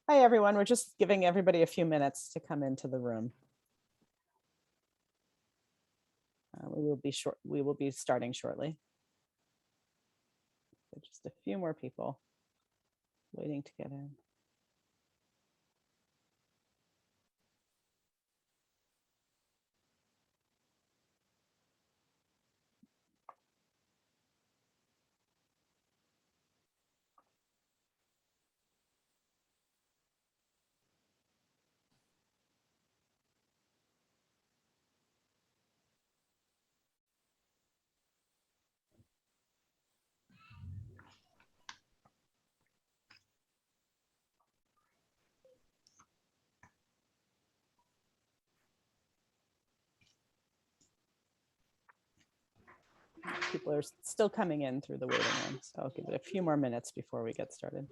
Hi, everyone. We're just giving everybody a few minutes to come into the room. We will be starting shortly. So just a few more people waiting to get in. People are still coming in through the waiting room, so I'll give it a few more minutes before we get started.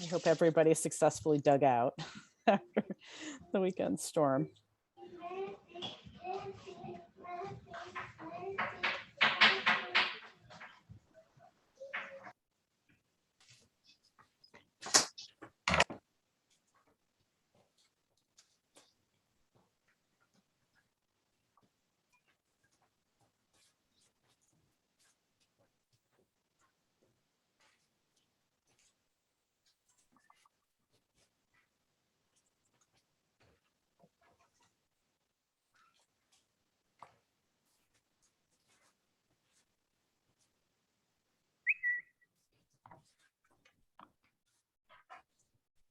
I hope everybody successfully dug out after the weekend storm.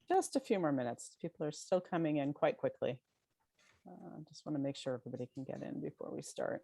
Just a few more minutes. People are still coming in quite quickly. Just want to make sure everybody can get in before we start.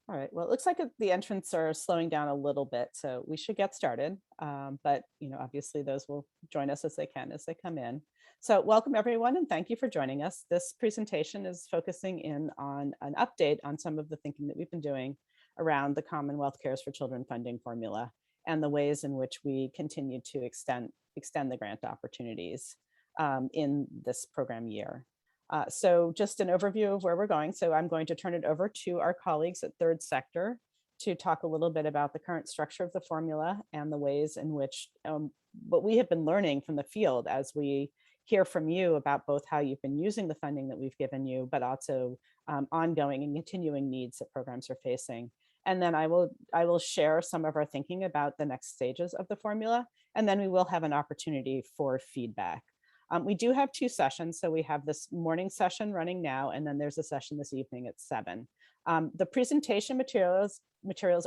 All right, well, it looks like the entrants are slowing down a little bit, so we should get started. But obviously those will join us as they can, as they come in. So welcome everyone, and thank you for joining us. This presentation is focusing in on an update on some of the thinking that we've been doing around the Commonwealth Cares for Children funding formula and the ways in which we continue to extend the grant opportunities in this program year. So just an overview of where we're going. So I'm going to turn it over to our colleagues at Third Sector to talk a little bit about the current structure of the formula and the ways in which what we have been learning from the field as we hear from you about both how you've been using the funding that we've given you, but also ongoing and continuing needs that programs are facing. And then I will share some of our thinking about the next stages of the formula, and then we will have an opportunity for feedback. We do have two sessions. So we have this morning session running now, and then there's a session this evening at 7. The presentation materials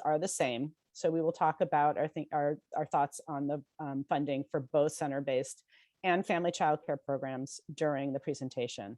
are the same. So we will talk about our thoughts on the funding for both center-based and family child care programs during the presentation.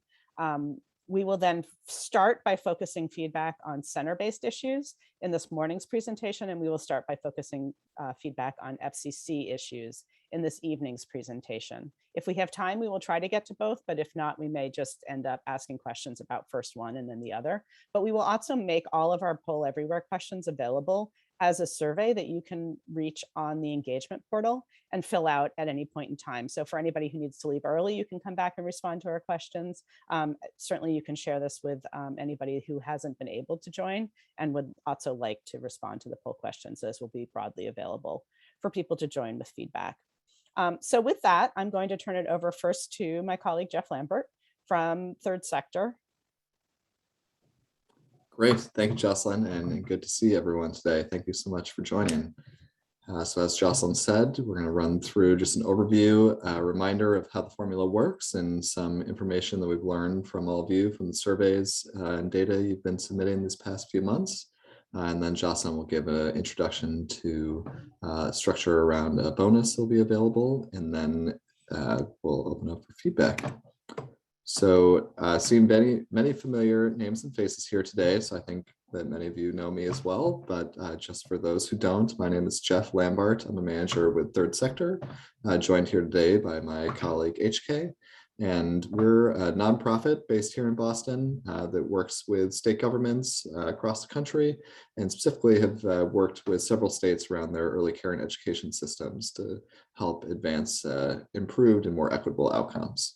We will then start by focusing feedback on center-based issues in this morning's presentation, and we will start by focusing feedback on FCC issues in this evening's presentation. If we have time, we will try to get to both, but if not, we may just end up asking questions about first one and then the other. But we will also make all of our Poll Everywhere questions available as a survey that you can reach on the engagement portal and fill out at any point in time. So for anybody who needs to leave early, you can come back and respond to our questions. Certainly you can share this with anybody who hasn't been able to join and would also like to respond to the poll questions. Those will be broadly available for people to join with feedback. So with that, I'm going to turn it over first to my colleague, Jeff Lambert from Third Sector. Great, thank you, Jocelyn, and good to see everyone today. Thank you so much for joining. So as Jocelyn said, we're going to run through just an overview, a reminder of how the formula works and some information that we've learned from all of you from the surveys and data you've been submitting these past few months. And then Jocelyn will give an introduction to structure around a bonus that will be available, and then we'll open up for feedback. So seeing many familiar names and faces here today, so I think that many of you know me as well, but just for those who don't, my name is Jeff Lambert. I'm a manager with Third Sector, joined here today by my colleague HK. And we're a nonprofit based here in Boston that works with state governments across the country, and specifically have worked with several states around their early care and education systems to help advance improved and more equitable outcomes.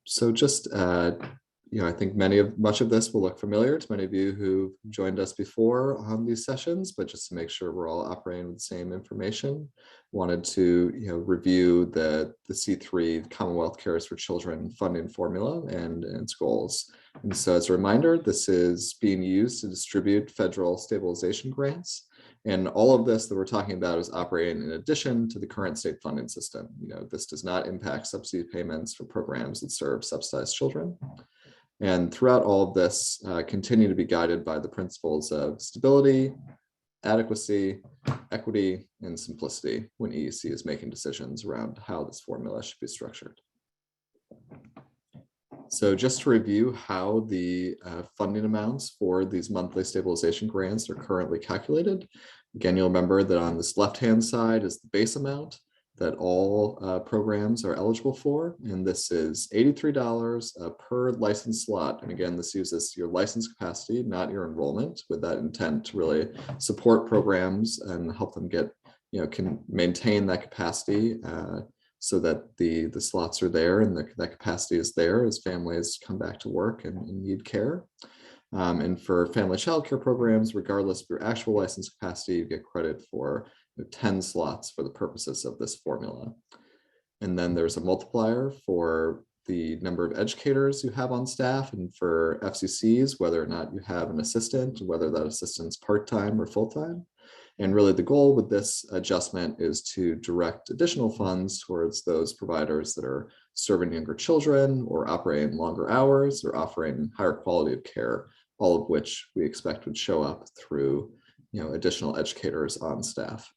So just I think much of this will look familiar to many of you who joined us before on these sessions, but just to make sure we're all operating with the same information, wanted to review the C3 Commonwealth Cares for Children funding formula and its goals. And so as a reminder, this is being used to distribute federal stabilization grants. And all of this that we're talking about is operating in addition to the current state funding system. This does not impact subsidy payments for programs that serve subsidized children. And throughout all of this, continue to be guided by the principles of stability, adequacy, equity, and simplicity when EEC is making decisions around how this formula should be structured. So just to review how the funding amounts for these monthly stabilization grants are currently calculated. Again, you'll remember that on this left-hand side is the base amount that all programs are eligible for. And this is $83 per license slot. And again, this uses your license capacity, not your enrollment, with that intent to really support programs and help them get, can maintain that capacity so that the slots are there and that capacity is there as families come back to work and need care. And for family child care programs, regardless of your actual license capacity, you get credit for 10 slots for the purposes of this formula. And then there's a multiplier for the number of educators you have on staff, and for FCCs, whether or not you have an assistant, whether that assistant's part-time or full-time. And really the goal with this adjustment is to direct additional funds towards those providers that are serving younger children or operating longer hours or offering higher quality of care, all of which we expect would show up through additional educators on staff.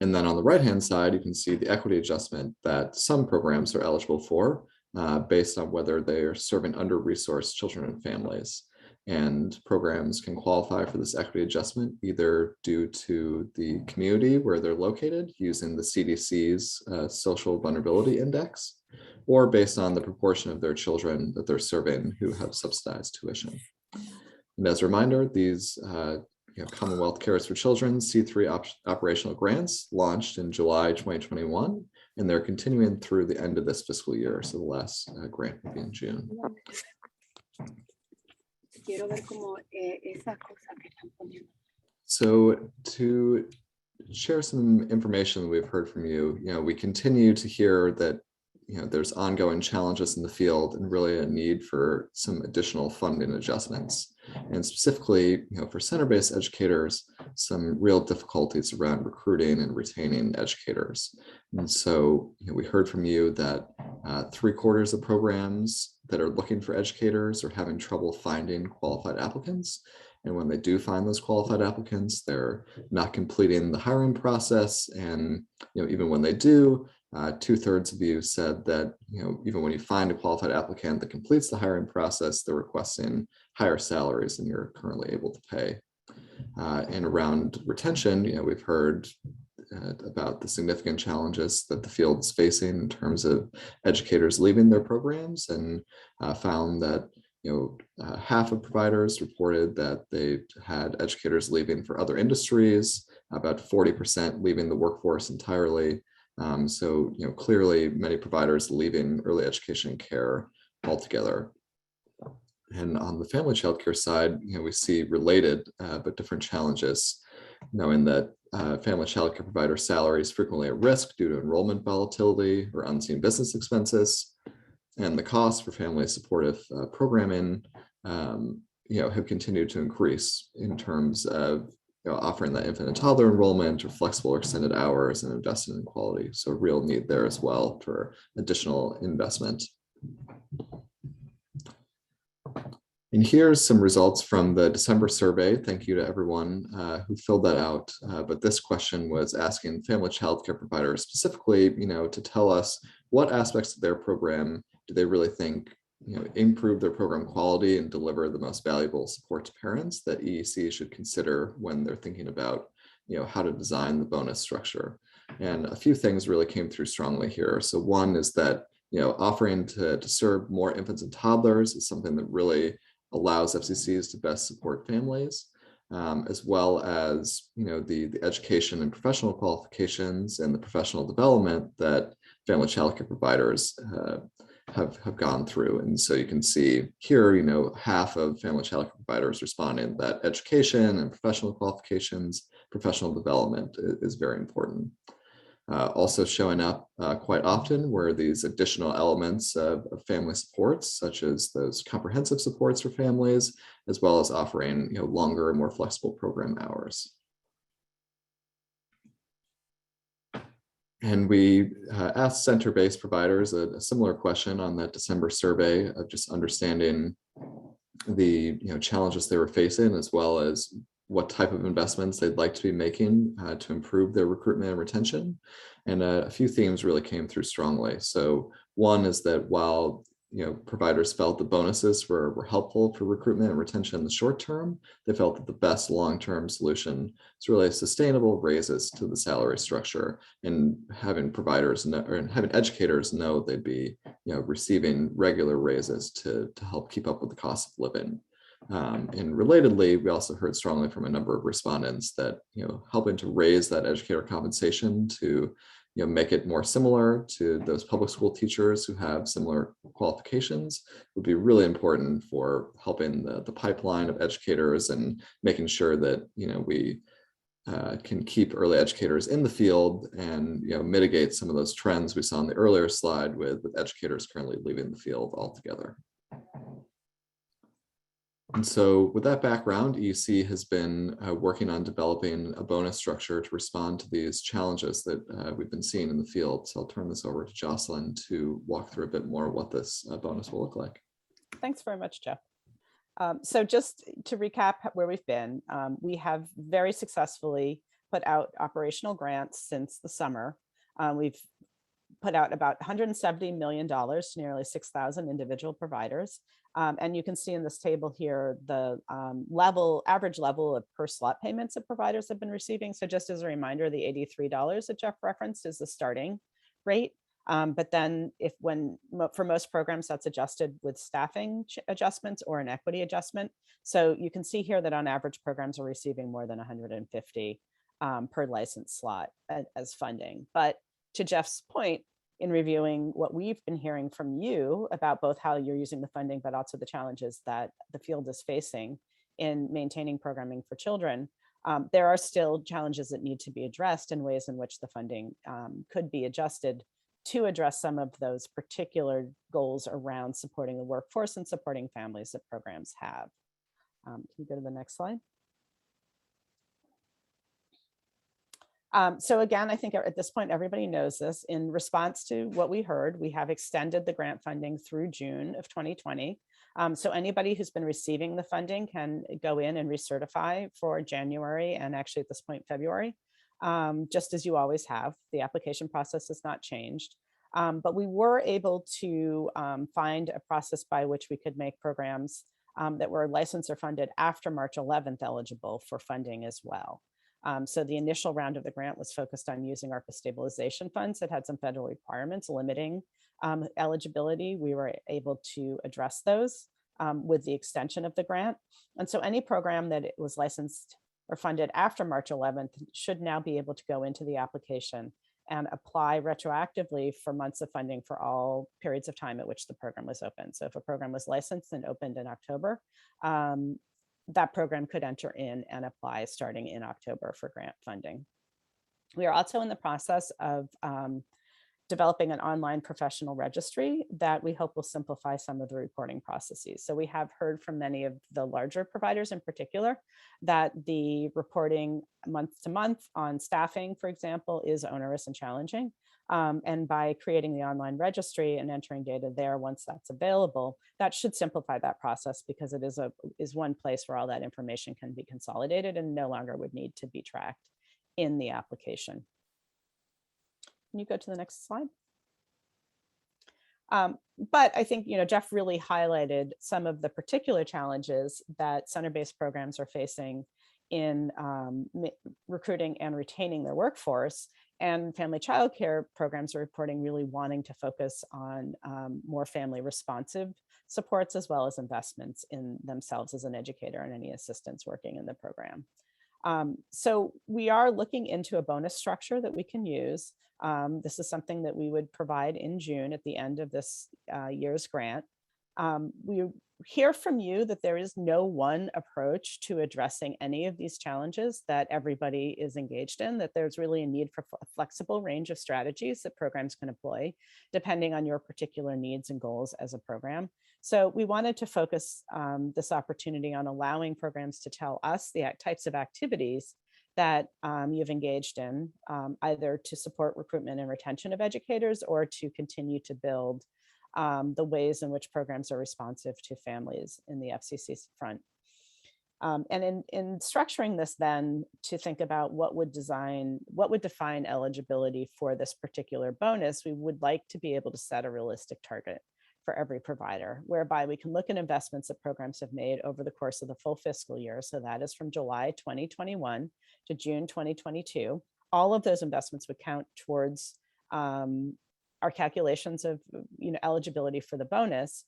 And then on the right-hand side, you can see the equity adjustment that some programs are eligible for based on whether they are serving under-resourced children and families. And programs can qualify for this equity adjustment either due to the community where they're located using the CDC's Social Vulnerability Index, or based on the proportion of their children that they're serving who have subsidized tuition. And as a reminder, these Commonwealth Cares for Children C3 operational grants launched in July 2021, and they're continuing through the end of this fiscal year. So the last grant will be in June. So to share some information that we've heard from you, we continue to hear that there's ongoing challenges in the field and really a need for some additional funding adjustments. And specifically, for center-based educators, some real difficulties around recruiting and retaining educators. And so we heard from you that 3/4 of programs that are looking for educators are having trouble finding qualified applicants. And when they do find those qualified applicants, they're not completing the hiring process. And even when they do, 2/3 of you said that even when you find a qualified applicant that completes the hiring process, they're requesting higher salaries than you're currently able to pay. And around retention, we've heard about the significant challenges that the field is facing in terms of educators leaving their programs, and found that half of providers reported that they had educators leaving for other industries, about 40% leaving the workforce entirely. So clearly many providers leaving early education and care altogether. And on the family child care side, we see related but different challenges, knowing that family child care provider salaries frequently at risk due to enrollment volatility or unseen business expenses, and the costs for family supportive programming have continued to increase in terms of offering that infant and toddler enrollment or flexible or extended hours and investing in quality. So a real need there as well for additional investment. And here's some results from the December survey. Thank you to everyone who filled that out. But this question was asking family child care providers specifically, to tell us what aspects of their program do they really think improve their program quality and deliver the most valuable support to parents that EEC should consider when they're thinking about how to design the bonus structure. And a few things really came through strongly here. So one is that, offering to serve more infants and toddlers is something that really allows FCCs to best support families, as well as, the education and professional qualifications and the professional development that family child care providers have gone through. And so you can see here, half of family child care providers responding that education and professional qualifications, professional development is very important. Also showing up quite often were these additional elements of family supports, such as those comprehensive supports for families, as well as offering longer and more flexible program hours. And we asked center-based providers a similar question on that December survey of just understanding the challenges they were facing, as well as what type of investments they'd like to be making to improve their recruitment and retention. And a few themes really came through strongly. So one is that while providers felt the bonuses were helpful for recruitment and retention in the short term, they felt that the best long-term solution is really sustainable raises to the salary structure, and having providers and having educators know they'd be receiving regular raises to help keep up with the cost of living. And relatedly, we also heard strongly from a number of respondents that helping to raise that educator compensation to make it more similar to those public school teachers who have similar qualifications would be really important for helping the pipeline of educators and making sure that we can keep early educators in the field and mitigate some of those trends we saw in the earlier slide with educators currently leaving the field altogether. And so with that background, EUC has been working on developing a bonus structure to respond to these challenges that we've been seeing in the field. So I'll turn this over to Jocelyn to walk through a bit more what this bonus will look like. Thanks very much, Jeff. So just to recap where we've been, we have very successfully put out operational grants since the summer. We've put out about $170 million to nearly 6,000 individual providers. And you can see in this table here the average level of per slot payments that providers have been receiving. So just as a reminder, the $83 that Jeff referenced is the starting rate. But then for most programs, that's adjusted with staffing adjustments or an equity adjustment. So you can see here that on average, programs are receiving more than 150 per license slot as funding. But to Jeff's point, in reviewing what we've been hearing from you about both how you're using the funding, but also the challenges that the field is facing in maintaining programming for children, there are still challenges that need to be addressed in ways in which the funding could be adjusted to address some of those particular goals around supporting the workforce and supporting families that programs have. Can you go to the next slide? So again, I think at this point, everybody knows this. In response to what we heard, we have extended the grant funding through June of 2020. So anybody who's been receiving the funding can go in and recertify for January and actually at this point, February, just as you always have. The application process has not changed. But we were able to find a process by which we could make programs that were licensed or funded after March 11th eligible for funding as well. So the initial round of the grant was focused on using ARPA stabilization funds that had some federal requirements limiting eligibility. We were able to address those with the extension of the grant. And so any program that it was licensed or funded after March 11th should now be able to go into the application and apply retroactively for months of funding for all periods of time at which the program was open. So if a program was licensed and opened in October, that program could enter in and apply starting in October for grant funding. We are also in the process of developing an online professional registry that we hope will simplify some of the reporting processes. So we have heard from many of the larger providers in particular that the reporting month to month on staffing, for example, is onerous and challenging. And by creating the online registry and entering data there once that's available, that should simplify that process because it is one place where all that information can be consolidated and no longer would need to be tracked in the application. Can you go to the next slide? But I think, Jeff really highlighted some of the particular challenges that center-based programs are facing in recruiting and retaining their workforce. And family childcare programs are reporting really wanting to focus on more family responsive supports, as well as investments in themselves as an educator and any assistants working in the program. So we are looking into a bonus structure that we can use. This is something that we would provide in June at the end of this year's grant. We hear from you that there is no one approach to addressing any of these challenges that everybody is engaged in, that there's really a need for a flexible range of strategies that programs can employ, depending on your particular needs and goals as a program. So we wanted to focus this opportunity on allowing programs to tell us the types of activities that you've engaged in, either to support recruitment and retention of educators or to continue to build the ways in which programs are responsive to families in the FCC front. And in structuring this then to think about what would define eligibility for this particular bonus, we would like to be able to set a realistic target for every provider, whereby we can look at investments that programs have made over the course of the full fiscal year. So that is from July 2021 to June 2022. All of those investments would count towards our calculations of eligibility for the bonus,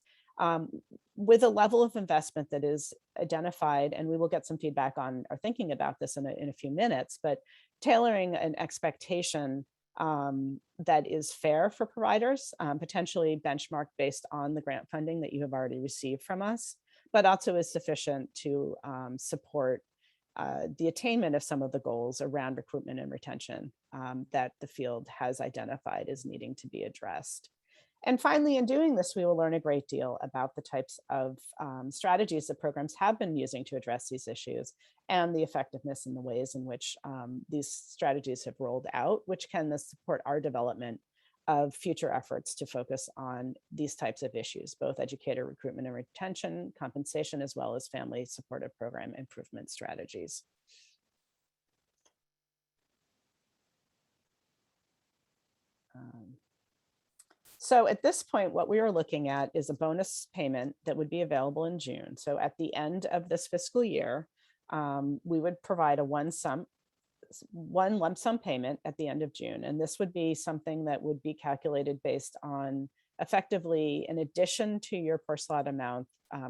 with a level of investment that is identified, and we will get some feedback on our thinking about this in a few minutes, but tailoring an expectation that is fair for providers, potentially benchmarked based on the grant funding that you have already received from us, but also is sufficient to support the attainment of some of the goals around recruitment and retention that the field has identified as needing to be addressed. And finally, in doing this, we will learn a great deal about the types of strategies that programs have been using to address these issues and the effectiveness in the ways in which these strategies have rolled out, which can support our development of future efforts to focus on these types of issues, both educator recruitment and retention, compensation, as well as family supportive program improvement strategies. So at this point, what we are looking at is a bonus payment that would be available in June. So at the end of this fiscal year, we would provide one lump sum payment at the end of June. And this would be something that would be calculated based on effectively an addition to your per slot amount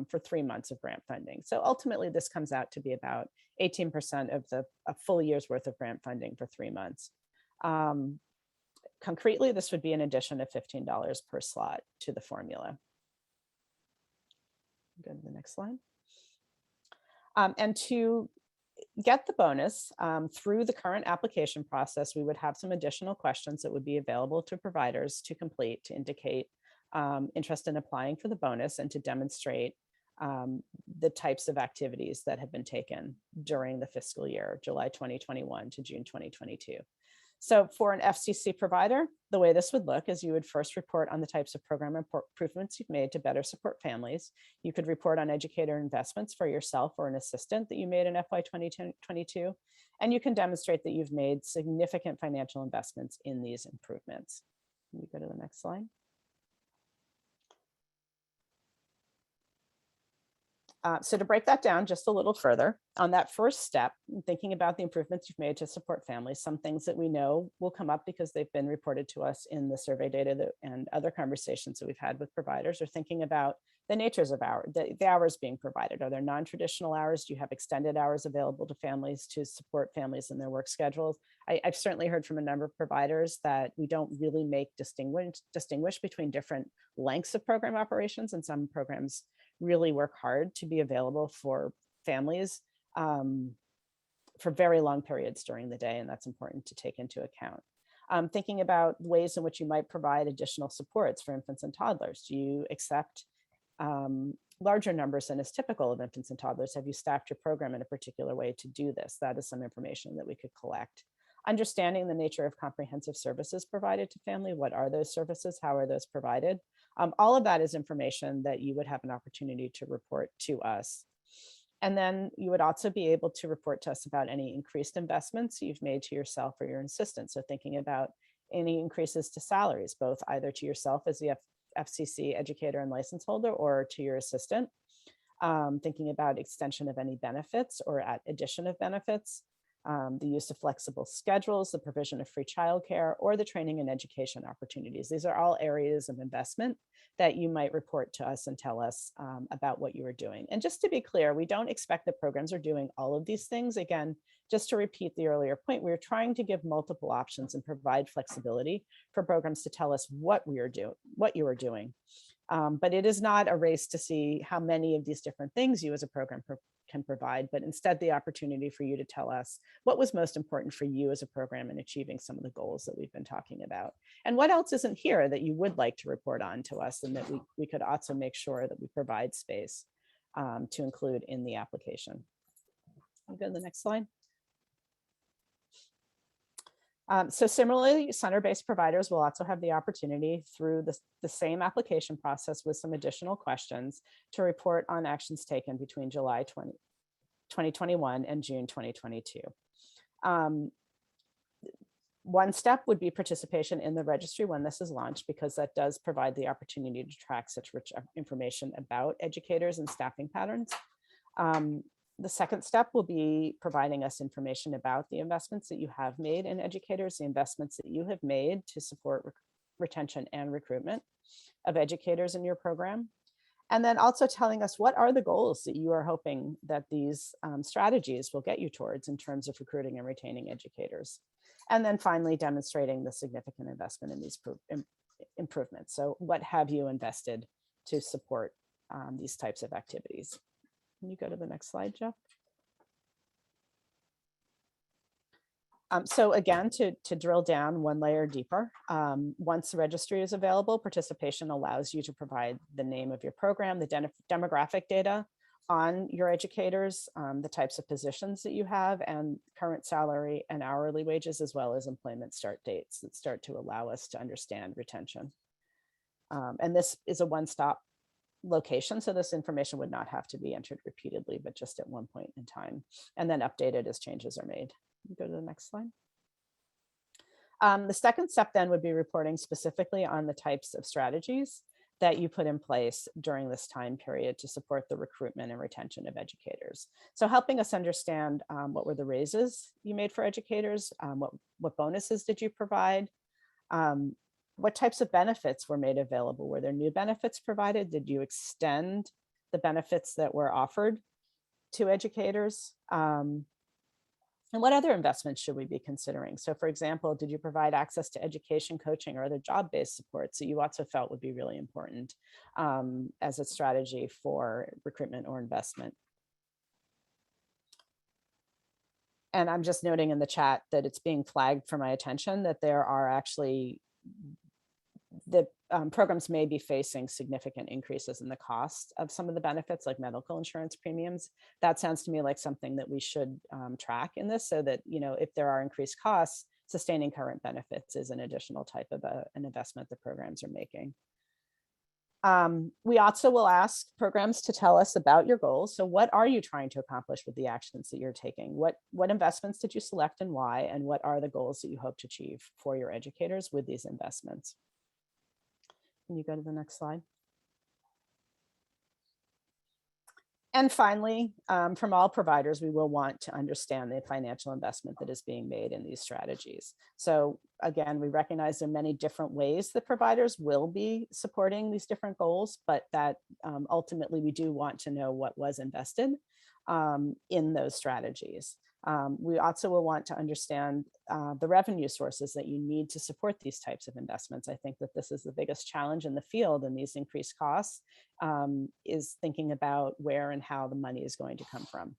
for 3 months of grant funding. So ultimately, this comes out to be about 18% of a full year's worth of grant funding for 3 months. Concretely, this would be an addition of $15 per slot to the formula. Go to the next slide. And to get the bonus through the current application process, we would have some additional questions that would be available to providers to complete to indicate interest in applying for the bonus and to demonstrate the types of activities that have been taken during the fiscal year, July 2021 to June 2022. So for an FCC provider, the way this would look is you would first report on the types of program improvements you've made to better support families. You could report on educator investments for yourself or an assistant that you made in FY 2022, and you can demonstrate that you've made significant financial investments in these improvements. Can we go to the next slide? So to break that down just a little further, on that first step, thinking about the improvements you've made to support families, some things that we know will come up because they've been reported to us in the survey data and other conversations that we've had with providers, are thinking about the natures of the hours being provided. Are there non-traditional hours? Do you have extended hours available to families to support families in their work schedules? I've certainly heard from a number of providers that we don't really distinguish between different lengths of program operations, and some programs really work hard to be available for families for very long periods during the day, and that's important to take into account. Thinking about ways in which you might provide additional supports for infants and toddlers. Do you accept larger numbers than is typical of infants and toddlers? Have you staffed your program in a particular way to do this? That is some information that we could collect. Understanding the nature of comprehensive services provided to family. What are those services? How are those provided? All of that is information that you would have an opportunity to report to us. And then you would also be able to report to us about any increased investments you've made to yourself or your assistant. So thinking about any increases to salaries, both either to yourself as the FCC educator and license holder or to your assistant. Thinking about extension of any benefits or addition of benefits. the use of flexible schedules, the provision of free childcare, or the training and education opportunities. These are all areas of investment that you might report to us and tell us about what you are doing. And just to be clear, we don't expect that programs are doing all of these things. Again, just to repeat the earlier point, we're trying to give multiple options and provide flexibility for programs to tell us what you are doing. But it is not a race to see how many of these different things you as a program can provide, but instead the opportunity for you to tell us what was most important for you as a program in achieving some of the goals that we've been talking about. And what else isn't here that you would like to report on to us, and that we could also make sure that we provide space to include in the application. I'll go to the next slide. So similarly, center-based providers will also have the opportunity through the same application process with some additional questions to report on actions taken between July 2021 and June 2022. One step would be participation in the registry when this is launched, because that does provide the opportunity to track such rich information about educators and staffing patterns. The second step will be providing us information about the investments that you have made in educators, the investments that you have made to support retention and recruitment of educators in your program. And then also telling us what are the goals that you are hoping that these strategies will get you towards in terms of recruiting and retaining educators. And then finally, demonstrating the significant investment in these improvements. So what have you invested to support these types of activities? Can you go to the next slide, Jeff? So again, to drill down one layer deeper, once the registry is available, participation allows you to provide the name of your program, the demographic data on your educators, the types of positions that you have, and current salary and hourly wages, as well as employment start dates that start to allow us to understand retention. And this is a one-stop location, so this information would not have to be entered repeatedly, but just at one point in time, and then updated as changes are made. Go to the next slide. The second step then would be reporting specifically on the types of strategies that you put in place during this time period to support the recruitment and retention of educators. So helping us understand what were the raises you made for educators, what bonuses did you provide, what types of benefits were made available? Were there new benefits provided? Did you extend the benefits that were offered to educators? And what other investments should we be considering? So for example, did you provide access to education, coaching, or other job-based supports that you also felt would be really important as a strategy for recruitment or investment? And I'm just noting in the chat that it's being flagged for my attention that there are actually the programs may be facing significant increases in the cost of some of the benefits, like medical insurance premiums. That sounds to me like something that we should track in this, so that, you know, if there are increased costs, sustaining current benefits is an additional type of an investment the programs are making. We also will ask programs to tell us about your goals. So what are you trying to accomplish with the actions that you're taking? What investments did you select and why? And what are the goals that you hope to achieve for your educators with these investments? Can you go to the next slide? And finally, from all providers, we will want to understand the financial investment that is being made in these strategies. So again, we recognize there are many different ways that providers will be supporting these different goals, but that ultimately we do want to know what was invested in those strategies. We also will want to understand the revenue sources that you need to support these types of investments. I think that this is the biggest challenge in the field, and these increased costs is thinking about where and how the money is going to come from,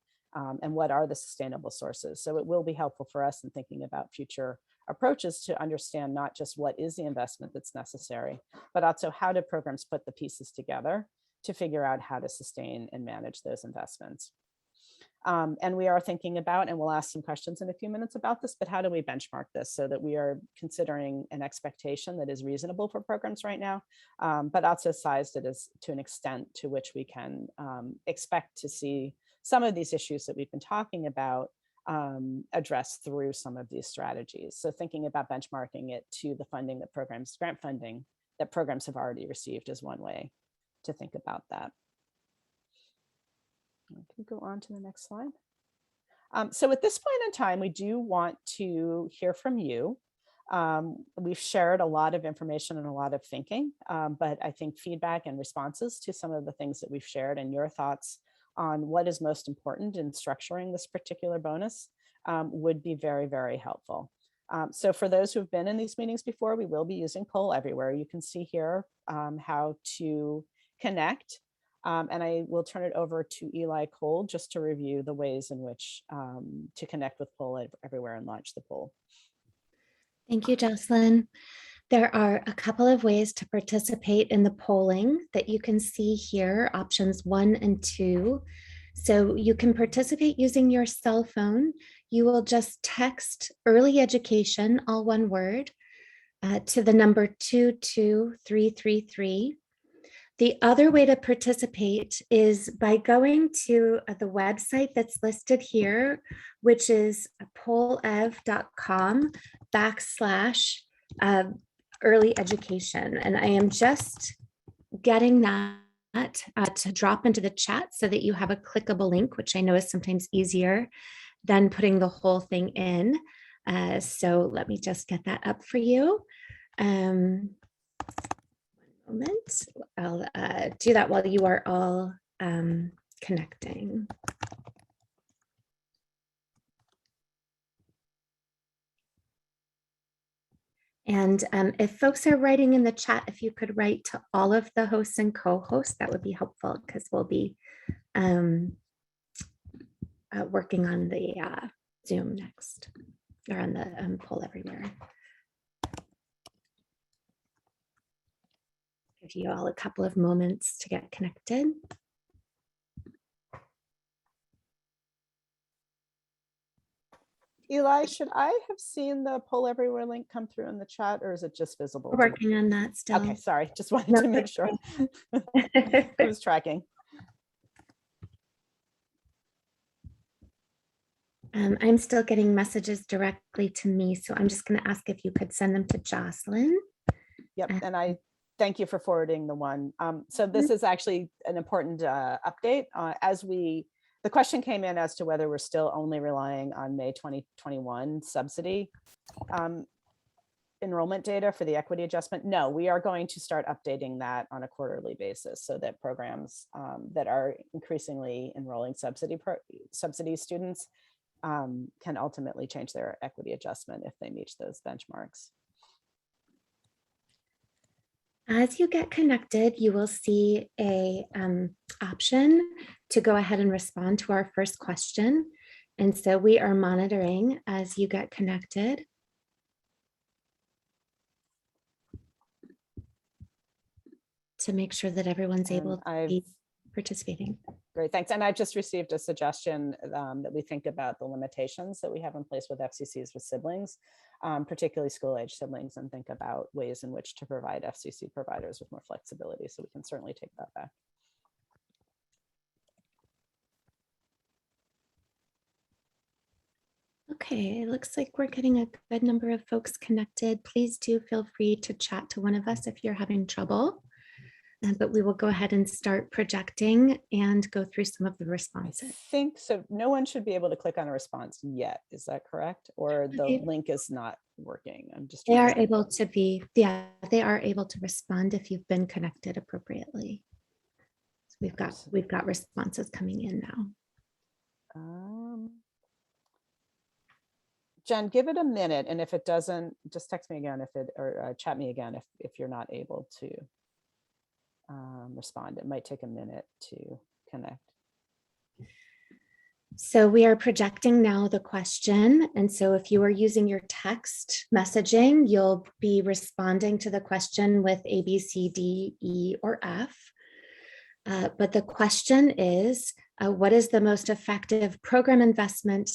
and what are the sustainable sources. So it will be helpful for us in thinking about future approaches to understand not just what is the investment that's necessary, but also how do programs put the pieces together to figure out how to sustain and manage those investments. And we are thinking about, and we'll ask some questions in a few minutes about this, but how do we benchmark this so that we are considering an expectation that is reasonable for programs right now, but also sized it as to an extent to which we can expect to see some of these issues that we've been talking about addressed through some of these strategies. So thinking about benchmarking it to the funding that programs, grant funding that programs have already received is one way to think about that. Can you go on to the next slide? So at this point in time, we do want to hear from you. We've shared a lot of information and a lot of thinking, but I think feedback and responses to some of the things that we've shared and your thoughts on what is most important in structuring this particular bonus would be very, very helpful. So for those who've been in these meetings before, we will be using Poll Everywhere. You can see here how to connect. And I will turn it over to Eli Cole just to review the ways in which to connect with Poll Everywhere and launch the poll. Thank you, Jocelyn. There are a couple of ways to participate in the polling that you can see here, options 1 and 2. So you can participate using your cell phone. You will just text early education, all one word, to the number 22333. The other way to participate is by going to the website that's listed here, which is pollev.com/early education. And I am just getting that to drop into the chat so that you have a clickable link, which I know is sometimes easier than putting the whole thing in. So let me just get that up for you. Moment. I'll do that while you are all connecting. And if folks are writing in the chat, if you could write to all of the hosts and co-hosts, that would be helpful because we'll be working on the Zoom next, or on the Poll Everywhere. Give you all a couple of moments to get connected. Eli, should I have seen the Poll Everywhere link come through in the chat, or is it just visible? We're working on that still. Okay, sorry, just wanted to make sure I was tracking. I'm still getting messages directly to me, so I'm just going to ask if you could send them to Jocelyn. Yep, and I thank you for forwarding the one. So this is actually an important update. The question came in as to whether we're still only relying on May 2021 subsidy enrollment data for the equity adjustment. No, we are going to start updating that on a quarterly basis so that programs that are increasingly enrolling subsidy students can ultimately change their equity adjustment if they meet those benchmarks. As you get connected, you will see a option to go ahead and respond to our first question. And so we are monitoring as you get connected. To make sure that everyone's able to be participating. Great, thanks. And I've just received a suggestion that we think about the limitations that we have in place with FCCs with siblings, particularly school-age siblings, and think about ways in which to provide FCC providers with more flexibility. So we can certainly take that back. Okay, it looks like we're getting a good number of folks connected. Please do feel free to chat to one of us if you're having trouble. But we will go ahead and start projecting and go through some of the responses. I think so. No one should be able to click on a response yet. Is that correct? Or the link is not working? I'm just. They are able to be, yeah, they are able to respond if you've been connected appropriately. So we've got responses coming in now. Jen, give it a minute, and if it doesn't, just text me again or chat me again if you're not able to respond. It might take a minute to connect. So we are projecting now the question. And so if you are using your text messaging, you'll be responding to the question with A, B, C, D, E, or F. But the question is, what is the most effective program investment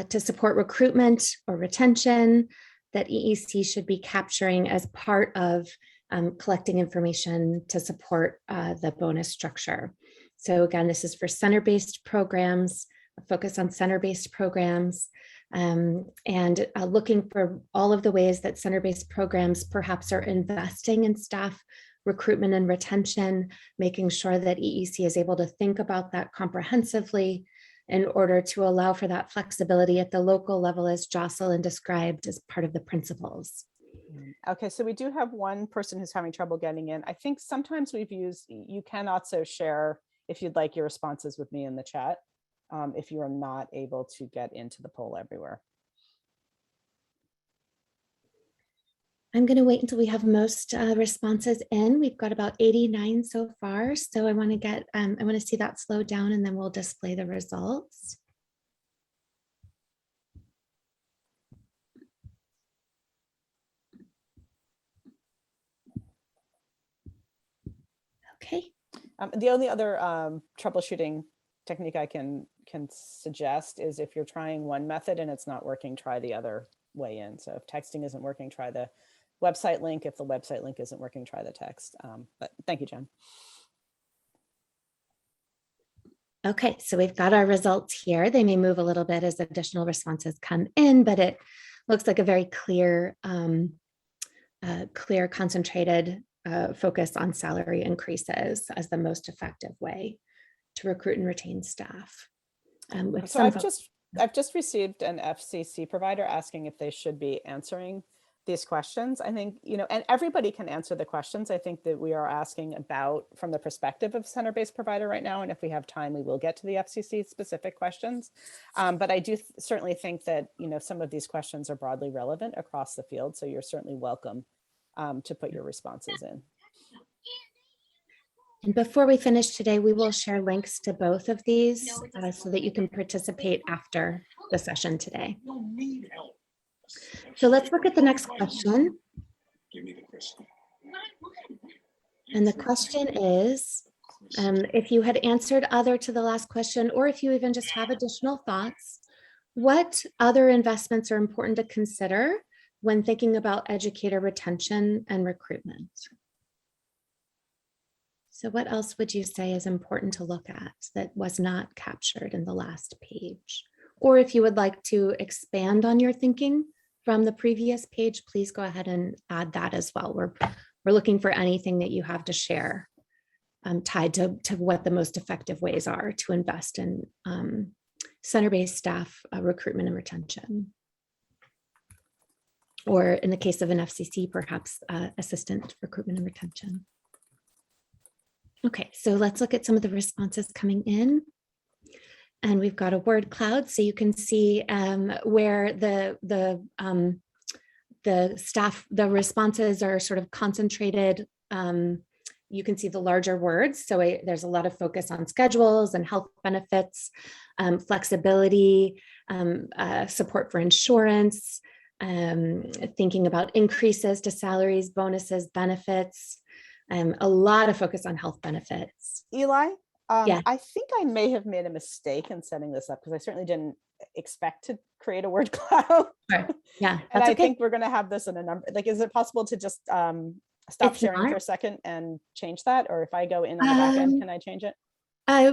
to support recruitment or retention that EEC should be capturing as part of collecting information to support the bonus structure? So again, this is for center-based programs, a focus on center-based programs, and looking for all of the ways that center-based programs perhaps are investing in staff recruitment and retention, making sure that EEC is able to think about that comprehensively in order to allow for that flexibility at the local level, as Jocelyn described as part of the principles. Okay, so we do have one person who's having trouble getting in. I think sometimes we've used, you can also share, if you'd like, your responses with me in the chat, if you are not able to get into the poll everywhere. I'm going to wait until we have most responses in. We've got about 89 so far. So I want to get, I want to see that slow down, and then we'll display the results. Okay. The only other troubleshooting technique I can suggest is if you're trying one method and it's not working, try the other way in. So if texting isn't working, try the website link. If the website link isn't working, try the text. But thank you, Jen. Okay, so we've got our results here. They may move a little bit as additional responses come in, but it looks like a very clear, clear, concentrated focus on salary increases as the most effective way to recruit and retain staff. So I've just received an FCC provider asking if they should be answering these questions. I think, you know, and everybody can answer the questions. I think that we are asking about from the perspective of center-based provider right now. And if we have time, we will get to the FCC specific questions. But I do certainly think that, you know, some of these questions are broadly relevant across the field. So you're certainly welcome to put your responses in. And before we finish today, we will share links to both of these so that you can participate after the session today. So let's look at the next question. And the question is, if you had answered other to the last question, or if you even just have additional thoughts, what other investments are important to consider when thinking about educator retention and recruitment? So what else would you say is important to look at that was not captured in the last page? Or if you would like to expand on your thinking from the previous page, please go ahead and add that as well. We're looking for anything that you have to share tied to what the most effective ways are to invest in center-based staff recruitment and retention. Or in the case of an FCC, perhaps assistant recruitment and retention. Okay, so let's look at some of the responses coming in. And we've got a word cloud, so you can see where the staff, the responses are sort of concentrated. You can see the larger words. So there's a lot of focus on schedules and health benefits, flexibility, support for insurance, thinking about increases to salaries, bonuses, benefits, a lot of focus on health benefits. Eli? Yeah. I think I may have made a mistake in setting this up because I certainly didn't expect to create a word cloud. Sure. Yeah, And I okay. think we're going to have this in a number. Like, is it possible to just stop sharing for a second and change that? Or if I go in on the back end, can I change it?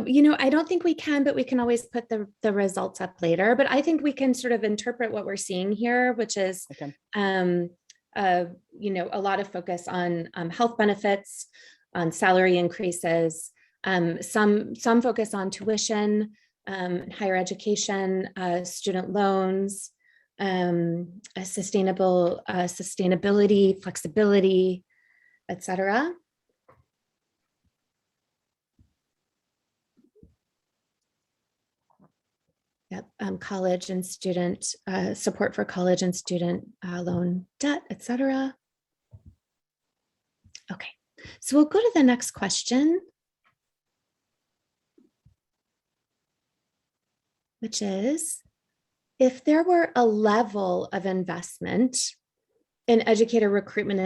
You know, I don't think we can, but we can always put the results up later. But I think we can sort of interpret what we're seeing here, which is, Okay. you know, a lot of focus on health benefits, on salary increases, some focus on tuition, higher education, student loans, sustainability, flexibility, etc. Yep, college and student support for college and student loan debt, etc. Okay, so we'll go to the next question, which is, if there were a level of investment in educator recruitment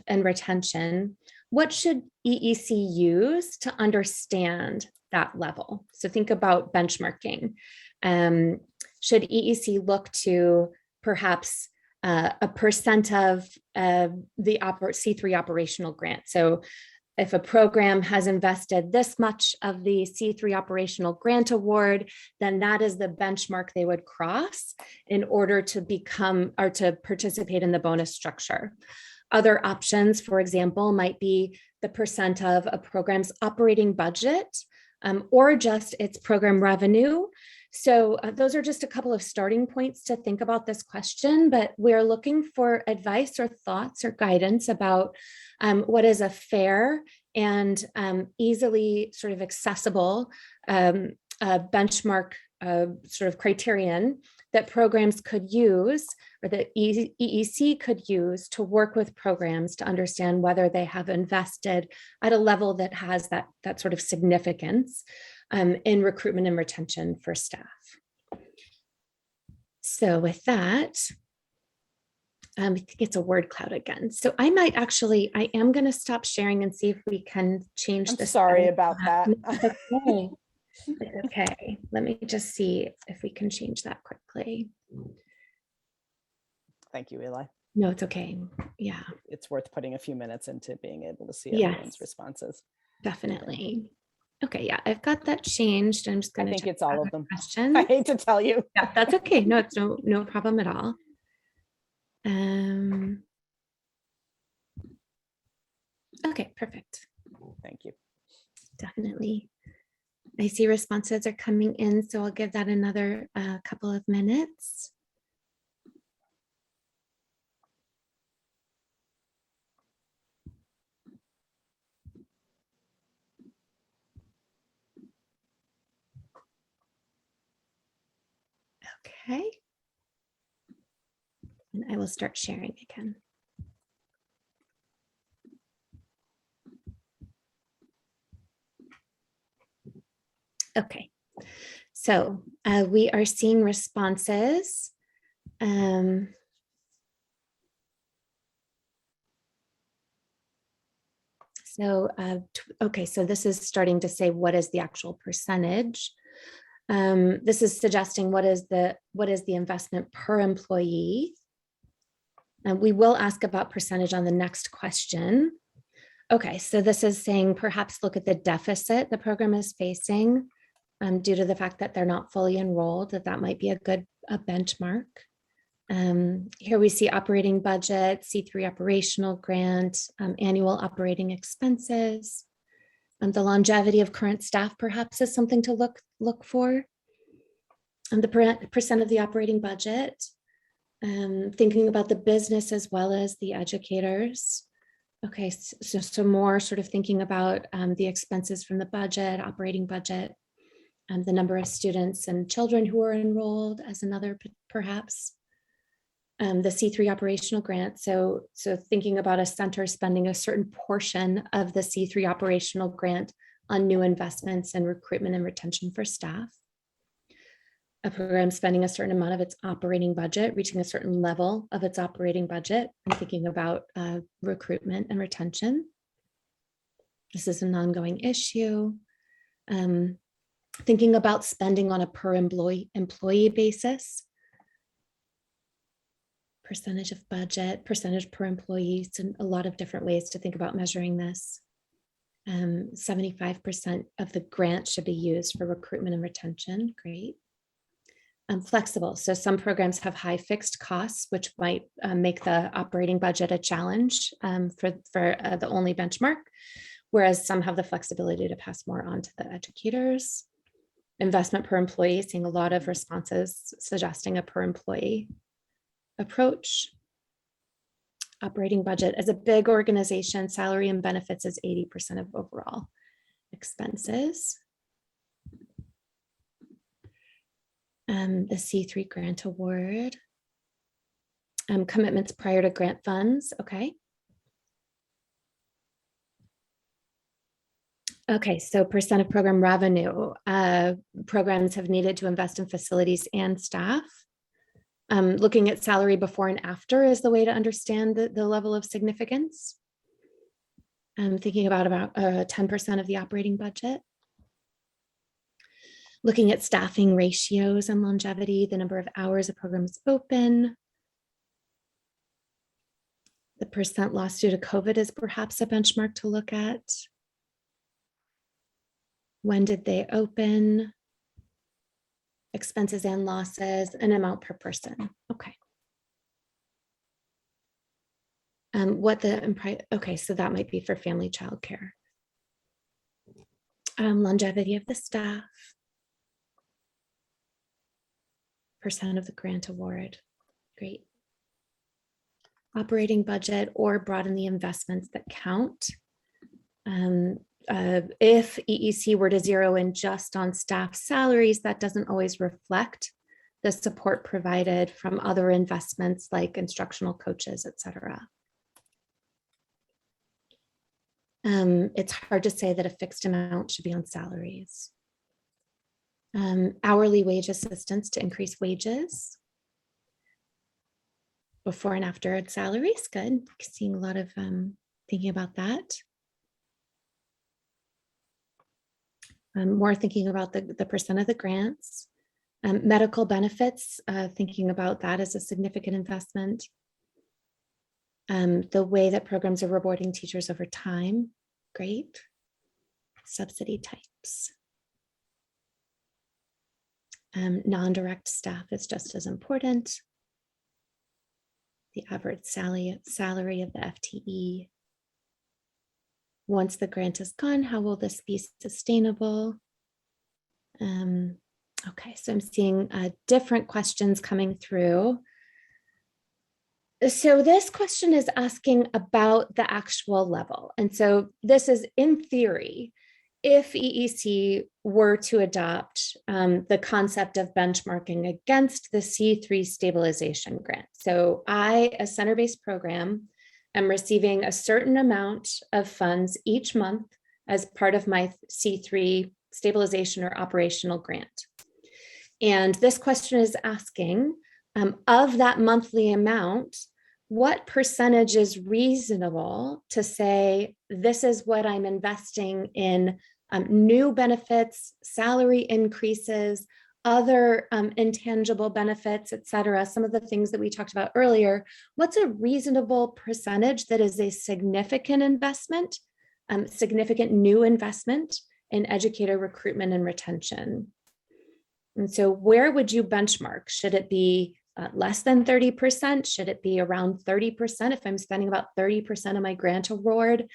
and retention, what should EEC use to understand that level? So think about benchmarking. Should EEC look to perhaps a percent of the C3 operational grant? So if a program has invested this much of the C3 operational grant award, then that is the benchmark they would cross in order to become or to participate in the bonus structure. Other options, for example, might be the percent of a program's operating budget or just its program revenue. So those are just a couple of starting points to think about this question, but we're looking for advice or thoughts or guidance about what is a fair and easily sort of accessible benchmark sort of criterion that programs could use, or that EEC could use to work with programs to understand whether they have invested at a level that has that sort of significance in recruitment and retention for staff. So with that, I think it's a word cloud again. So I am going to stop sharing and see if we can change I'm this. sorry about that. Okay. It's okay. Let me just see if we can change that quickly. Thank you, Eli. No, it's okay. Yeah, It's worth putting a few minutes into being able to see Yes. everyone's responses. definitely. Okay, yeah, I've got that changed. I'm just I going to think it's all of them. question. I hate to tell you. Yeah, that's okay. No, it's no problem at all. Okay, perfect. Thank you. Definitely. I see responses are coming in, so I'll give that another couple of minutes. Okay. And I will start sharing again. Okay, so we are seeing responses. Okay, so this is starting to say what is the actual percentage. This is suggesting what is the investment per employee. And we will ask about percentage on the next question. Okay, so this is saying perhaps look at the deficit the program is facing due to the fact that they're not fully enrolled, that might be a good benchmark. Here we see operating budget, C3 operational grant, annual operating expenses. The longevity of current staff perhaps is something to look for. And the percent of the operating budget, thinking about the business as well as the educators. Okay, so more sort of thinking about the expenses from the budget, operating budget, the number of students and children who are enrolled as another perhaps. The C3 operational grant. So thinking about a center spending a certain portion of the C3 operational grant on new investments and recruitment and retention for staff. A program spending a certain amount of its operating budget, reaching a certain level of its operating budget, and thinking about recruitment and retention. This is an ongoing issue. Thinking about spending on a per employee basis. Percentage of budget, percentage per employee, so a lot of different ways to think about measuring this. 75% of the grant should be used for recruitment and retention. Great. Flexible. So some programs have high fixed costs, which might make the operating budget a challenge for the only benchmark, whereas some have the flexibility to pass more on to the educators. Investment per employee, seeing a lot of responses suggesting a per employee approach. Operating budget. As a big organization, salary and benefits is 80% of overall expenses. The C3 grant award. Commitments prior to grant funds. Okay. Okay, so percent of program revenue. Programs have needed to invest in facilities and staff. Looking at salary before and after is the way to understand the level of significance. Thinking about 10% of the operating budget. Looking at staffing ratios and longevity, the number of hours a program is open. The percent lost due to COVID is perhaps a benchmark to look at. When did they open? Expenses and losses, an amount per person. Okay. Okay, so that might be for family childcare. Longevity of the staff, percent of the grant award. Great. Operating budget or broaden the investments that count. If EEC were to zero in just on staff salaries, that doesn't always reflect the support provided from other investments like instructional coaches, et cetera. It's hard to say that a fixed amount should be on salaries. Hourly wage assistance to increase wages. Before and after salaries, good. Seeing a lot of thinking about that. More thinking about the percent of the grants. Medical benefits, thinking about that as a significant investment. The way that programs are rewarding teachers over time, great. Subsidy types. Non-direct staff is just as important. The average salary of the FTE. Once the grant is gone, how will this be sustainable? Okay, so I'm seeing different questions coming through. So this question is asking about the actual level. And so this is in theory, if EEC were to adopt the concept of benchmarking against the C3 stabilization grant. So I, a center-based program, am receiving a certain amount of funds each month as part of my C3 stabilization or operational grant. And this question is asking, of that monthly amount, what percentage is reasonable to say, this is what I'm investing in new benefits, salary increases, other intangible benefits, et cetera, some of the things that we talked about earlier. What's a reasonable percentage that is a significant investment, significant new investment in educator recruitment and retention? And so where would you benchmark? Should it be less than 30%? Should it be around 30% if I'm spending about 30% of my grant award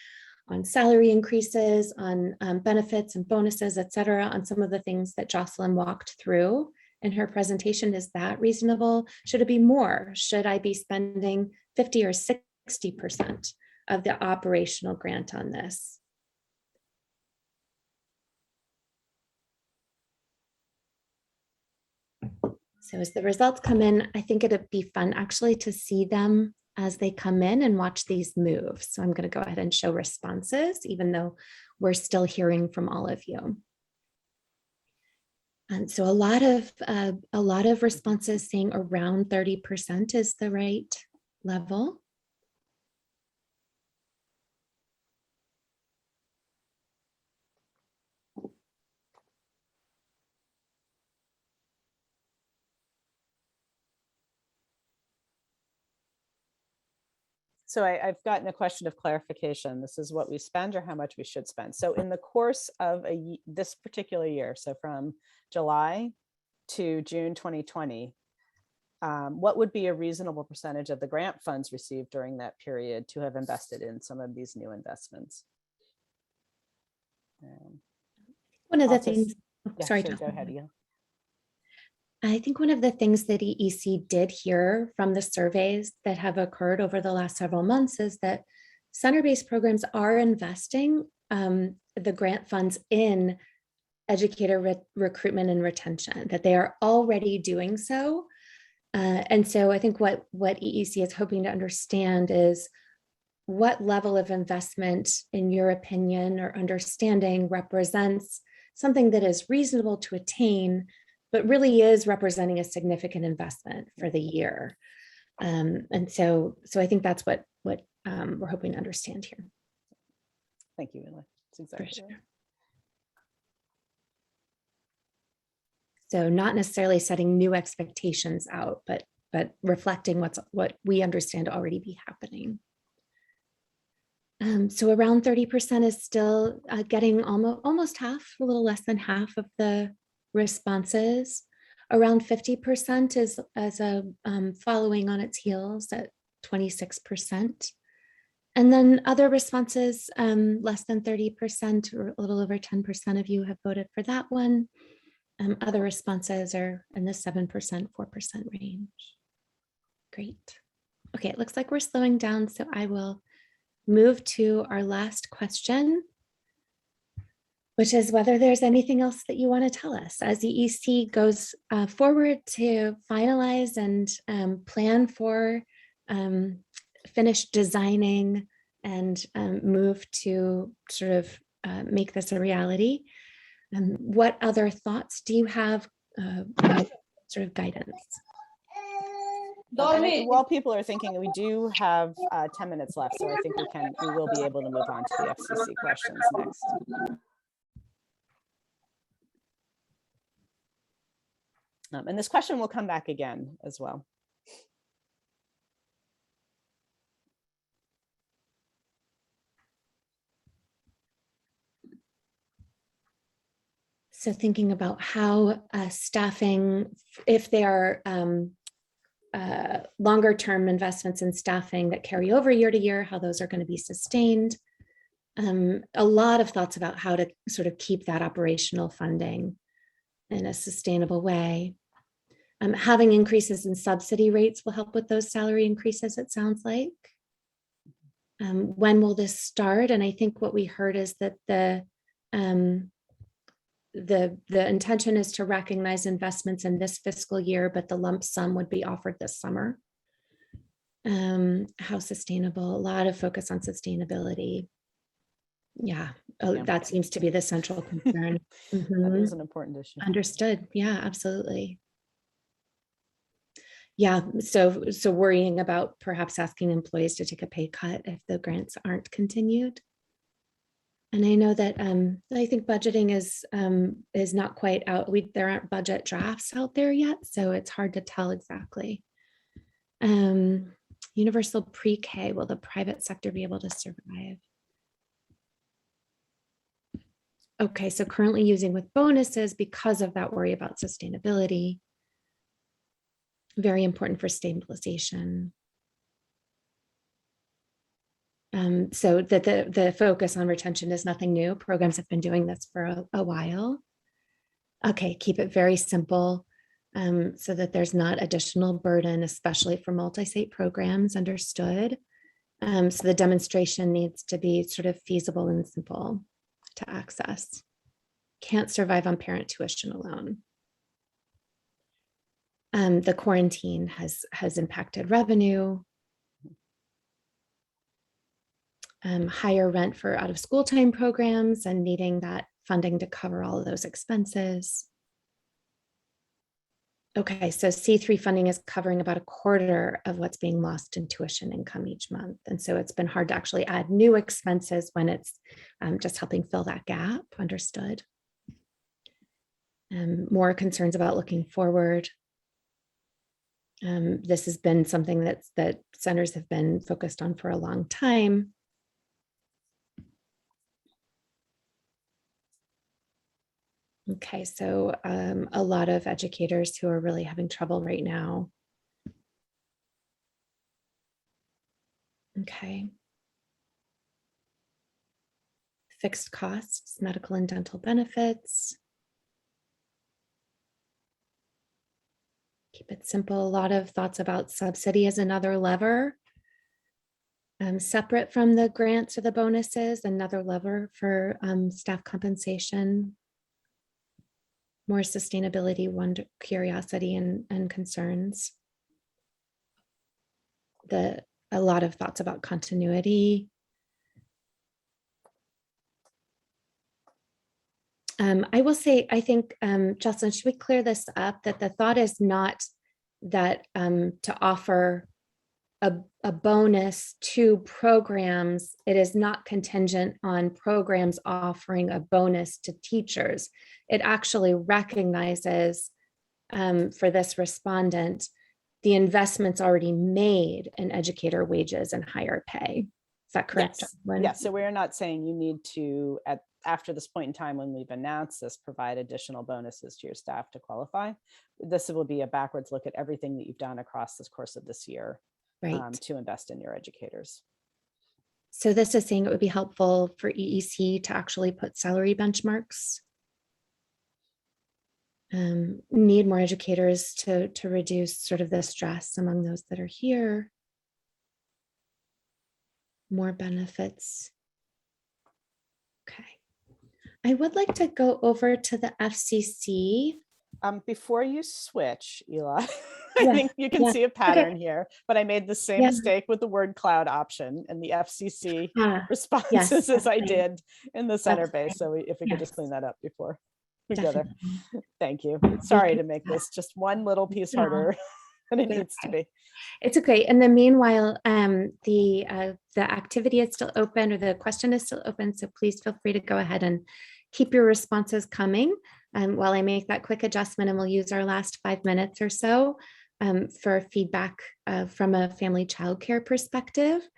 on salary increases, on benefits and bonuses, et cetera, on some of the things that Jocelyn walked through in her presentation? Is that reasonable? Should it be more? Should I be spending 50 or 60% of the operational grant on this? So as the results come in, I think it'd be fun actually to see them as they come in and watch these move. So I'm going to go ahead and show responses, even though we're still hearing from all of you. And so a lot of responses saying around 30% is the right level. So I've gotten a question of clarification. This is what we spend or how much we should spend. So in the course of this particular year, so from July to June 2020, what would be a reasonable percentage of the grant funds received during that period to have invested in some of these new investments? One of the things, sorry, go ahead, Eva. I think one of the things that EEC did hear from the surveys that have occurred over the last several months is that center-based programs are investing the grant funds in educator recruitment and retention, that they are already doing so. And so I think what EEC is hoping to understand is what level of investment, in your opinion or understanding, represents something that is reasonable to attain, but really is representing a significant investment for the year. And so I think that's what we're hoping to understand here. Thank you, Ella. That's exactly For sure. right. So not necessarily setting new expectations out, but reflecting what we understand to already be happening. So around 30% is still getting almost half, a little less than half of the responses. Around 50% is as a following on its heels at 26%. And then other responses, less than 30% or a little over 10% of you have voted for that one. Other responses are in the 7%, 4% range. Great. Okay, it looks like we're slowing down, so I will move to our last question, which is whether there's anything else that you want to tell us as the EC goes forward to finalize and plan for finish designing and move to sort of make this a reality. What other thoughts do you have, sort of guidance? While people are thinking, we do have 10 minutes left, so I think we will be able to move on to the FCC questions next. And this question will come back again as well. So thinking about how staffing, if there are longer term investments in staffing that carry over year to year, how those are going to be sustained. A lot of thoughts about how to sort of keep that operational funding in a sustainable way. Having increases in subsidy rates will help with those salary increases, it sounds like. When will this start? And I think what we heard is that the intention is to recognize investments in this fiscal year, but the lump sum would be offered this summer. How sustainable? A lot of focus on sustainability. Yeah, that seems to be the central concern. That is an important issue. Understood. Yeah, absolutely. Yeah, so worrying about perhaps asking employees to take a pay cut if the grants aren't continued. And I know that I think budgeting is not quite out. There aren't budget drafts out there yet, so it's hard to tell exactly. Universal pre-K, will the private sector be able to survive? Okay, so currently using with bonuses because of that worry about sustainability. Very important for stabilization. So that the focus on retention is nothing new. Programs have been doing this for a while. Okay, keep it very simple so that there's not additional burden, especially for multi-site programs, understood. So the demonstration needs to be sort of feasible and simple to access. Can't survive on parent tuition alone. The quarantine has impacted revenue. Higher rent for out of school time programs and needing that funding to cover all of those expenses. Okay, so C3 funding is covering about a quarter of what's being lost in tuition income each month. And so it's been hard to actually add new expenses when it's just helping fill that gap, understood. More concerns about looking forward. This has been something that centers have been focused on for a long time. Okay, so a lot of educators who are really having trouble right now. Okay. Fixed costs, medical and dental benefits. Keep it simple. A lot of thoughts about subsidy as another lever. Separate from the grants or the bonuses, another lever for staff compensation. More sustainability, wonder, curiosity, and concerns. A lot of thoughts about continuity. I will say, I think, Jocelyn, should we clear this up? That the thought is not that to offer a bonus to programs, it is not contingent on programs offering a bonus to teachers. It actually recognizes for this respondent, the investments already made in educator wages and higher pay. Is that correct? Yes. Yes. So we're not saying you need to, after this point in time when we've announced this, provide additional bonuses to your staff to qualify. This will be a backwards look at everything that you've done across this course of this year. Right. To invest in your educators. So this is saying it would be helpful for EEC to actually put salary benchmarks. Need more educators to reduce sort of the stress among those that are here. More benefits. Okay. I would like to go over to the FCC. Before you switch, Eli, I Yeah, think you can yeah, see a pattern here, but I made the same Yeah. mistake with the word cloud option and the FCC Yes, responses as that's I fine. did in the center That's base. So if we could just Yes. clean that up before we go there. Definitely. Thank you. Sorry to make Yeah. this just one little piece No, harder than it it's needs to okay. be. It's okay. In the meanwhile, the activity is still open, or the question is still open. So please feel free to go ahead and keep your responses coming while I make that quick adjustment, and we'll use our last 5 minutes or so for feedback from a family childcare perspective.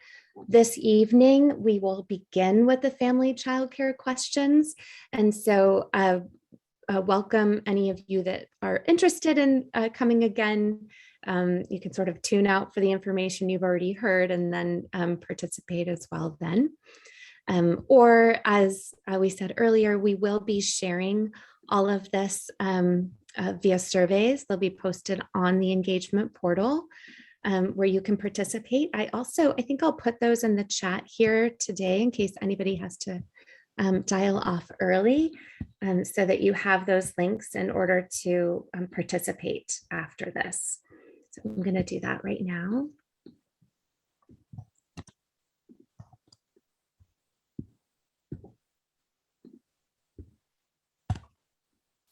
This evening, we will begin with the family childcare questions. And so welcome any of you that are interested in coming again. You can sort of tune out for the information you've already heard and then participate as well then. Or as we said earlier, we will be sharing all of this via surveys. They'll be posted on the engagement portal where you can participate. I think I'll put those in the chat here today in case anybody has to dial off early so that you have those links in order to participate after this. So I'm going to do that right now.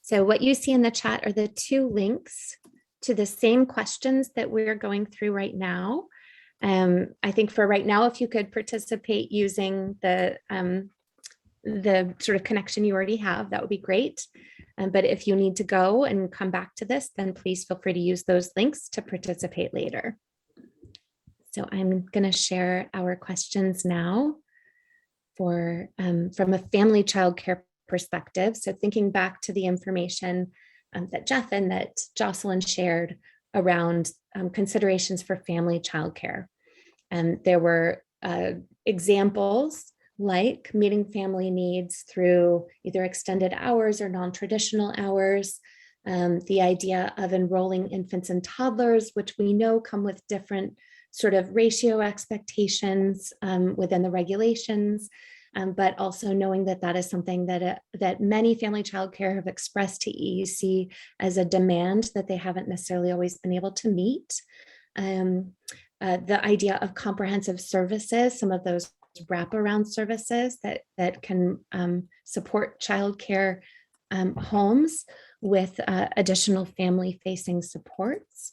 So what you see in the chat are the 2 links to the same questions that we're going through right now. I think for right now, if you could participate using the sort of connection you already have, that would be great. But if you need to go and come back to this, then please feel free to use those links to participate later. So I'm going to share our questions now for from a family childcare perspective. So thinking back to the information that Jeff and that Jocelyn shared around considerations for family childcare. And there were examples like meeting family needs through either extended hours or non-traditional hours, the idea of enrolling infants and toddlers, which we know come with different sort of ratio expectations within the regulations, but also knowing that that is something that that many family childcare have expressed to EEC as a demand that they haven't necessarily always been able to meet. The idea of comprehensive services, some of those wraparound services that can support childcare homes with additional family-facing supports.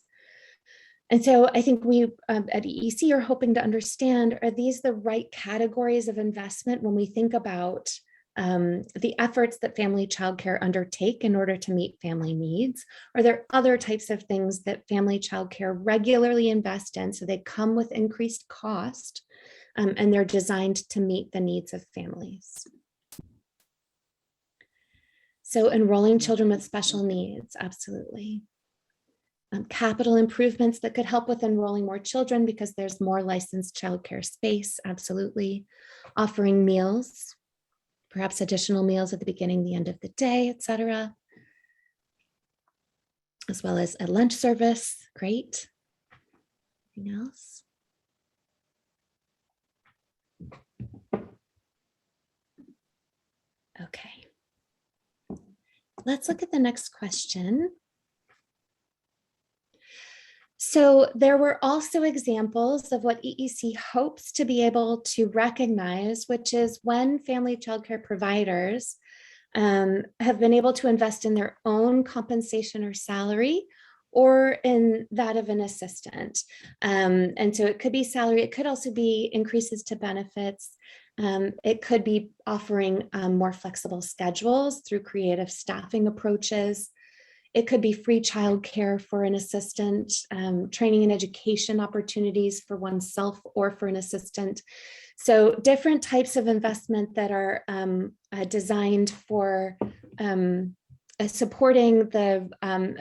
And so I think we at EEC are hoping to understand, are these the right categories of investment when we think about the efforts that family childcare undertake in order to meet family needs? Are there other types of things that family childcare regularly invest in so they come with increased cost and they're designed to meet the needs of families? So enrolling children with special needs, absolutely. Capital improvements that could help with enrolling more children because there's more licensed childcare space, absolutely. Offering meals, perhaps additional meals at the beginning, the end of the day, etc. As well as a lunch service, great. Anything else? Okay. Let's look at the next question. So there were also examples of what EEC hopes to be able to recognize, which is when family childcare providers have been able to invest in their own compensation or salary or in that of an assistant. And so it could be salary, it could also be increases to benefits. It could be offering more flexible schedules through creative staffing approaches. It could be free childcare for an assistant, training and education opportunities for oneself or for an assistant. So different types of investment that are designed for supporting the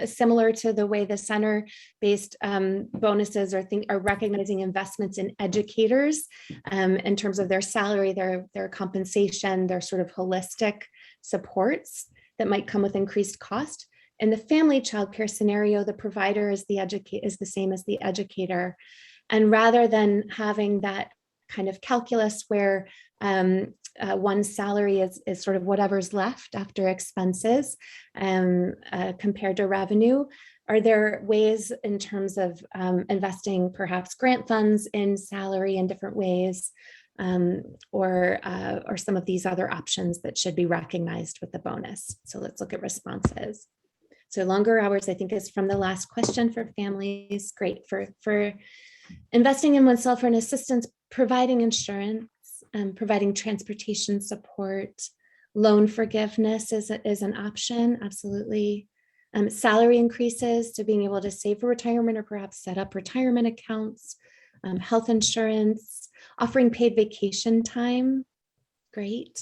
similar to the way the center-based bonuses are recognizing investments in educators in terms of their salary, their compensation, their sort of holistic supports that might come with increased cost. In the family childcare scenario, the provider is the same as the educator. And rather than having that kind of calculus where one's salary is sort of whatever's left after expenses compared to revenue, are there ways in terms of investing perhaps grant funds in salary in different ways, or some of these other options that should be recognized with the bonus? So let's look at responses. So longer hours, I think, is from the last question for families. Great for investing in oneself for an assistance, providing insurance, providing transportation support, loan forgiveness is an option, absolutely. Salary increases to being able to save for retirement or perhaps set up retirement accounts, health insurance, offering paid vacation time, great.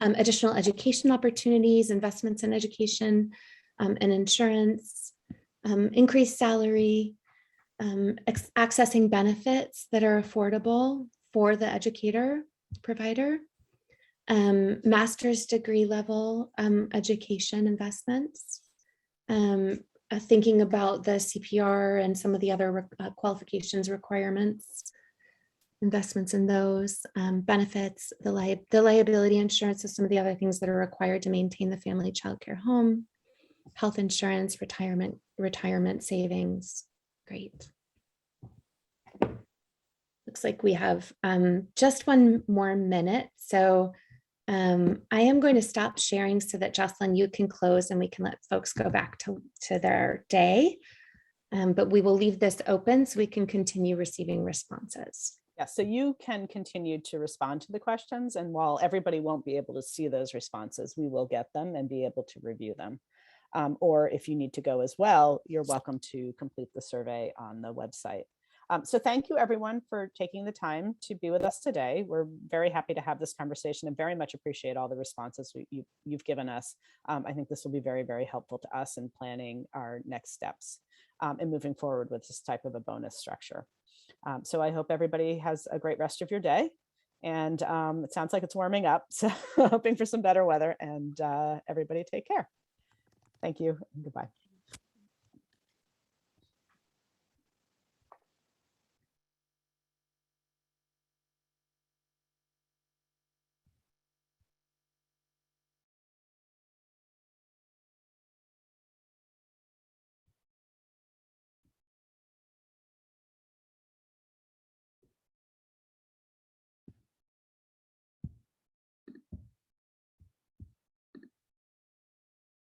Additional education opportunities, investments in education and insurance, increased salary, accessing benefits that are affordable for the educator provider, master's degree level education investments, thinking about the CPR and some of the other qualifications requirements, investments in those, benefits, the liability insurance is some of the other things that are required to maintain the family childcare home, health insurance, retirement savings. Great. Looks like we have just one more minute. So I am going to stop sharing so that Jocelyn, you can close and we can let folks go back to their day. But we will leave this open so we can continue receiving responses. Yeah, so you can continue to respond to the questions, and while everybody won't be able to see those responses, we will get them and be able to review them. Or if you need to go as well, you're welcome to complete the survey on the website. So thank you everyone for taking the time to be with us today. We're very happy to have this conversation and very much appreciate all the responses you've given us. I think this will be very, very helpful to us in planning our next steps and moving forward with this type of a bonus structure. So I hope everybody has a great rest of your day. And it sounds like it's warming up, so hoping for some better weather, and everybody take care. Thank you and goodbye.